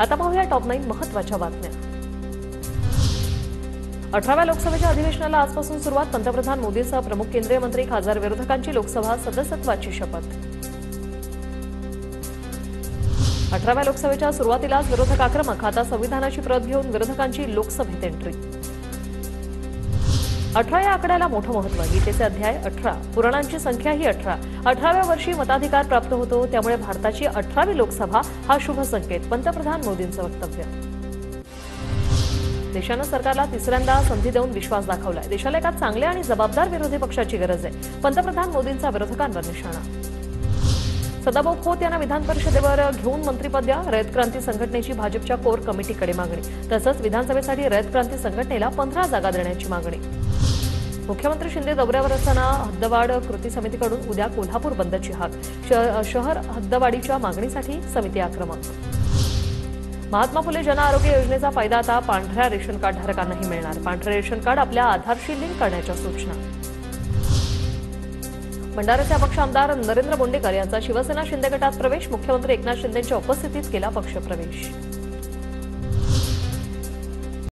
आता पाहूया टॉप 9 महत्त्वाच्या बातम्या। 18व्या लोकसभेच्या अधिवेशनाला आजपासून सुरुवात। पंतप्रधान मोदींसह प्रमुख केंद्रीय मंत्री, खासदार, विरोधकांची लोकसभा सदस्यत्वाची शपथ। 18व्या लोकसभेच्या सुरुवातीलाच विरोधक आक्रमक। आता संविधानाची प्रत घेऊन विरोधकांची लोकसभेत एंट्री। 18 या आकड्याला मोठं महत्त्व। गीतेचे अध्याय 18, पुराणांची संख्याही 18। 18व्या वर्षी मताधिकार प्राप्त होतो, त्यामुळे भारताची 18वी लोकसभा हा शुभ संकेत। पंतप्रधान मोदींचं वक्तव्य। देशानं सरकारला तिसऱ्यांदा संधी देऊन विश्वास दाखवलाय। देशाला एका चांगल्या आणि जबाबदार विरोधी पक्षाची गरज आहे। पंतप्रधान मोदींचा विरोधकांवर निशाणा। सदाभाऊ खोत यांना विधान परिषदेवर घेऊन मंत्रिपद द्या। रयत क्रांती संघटनेची भाजपच्या कोर कमिटीकडे मागणी। तसंच विधानसभेसाठी रयत क्रांती संघटनेला 15 जागा देण्याची मागणी। मुख्यमंत्री शिंदे दौऱ्यावर असताना हद्दवाढ कृती समितीकडून उद्या कोल्हापूर बंदची हाक। शहर हद्दवाढीच्या मागणीसाठी समिती आक्रमक। महात्मा फुले जन आरोग्य योजनेचा फायदा आता पांढऱ्या रेशन कार्ड धारकांनाही मिळणार। पांढरे रेशन कार्ड आपल्या आधारशी लिंक करण्याच्या सूचना। भंडाऱ्याचे अपक्ष आमदार नरेंद्र बोंडेकर यांचा शिवसेना शिंदे गटात प्रवेश। मुख्यमंत्री एकनाथ शिंदेंच्या उपस्थितीत केला पक्षप्रवेश।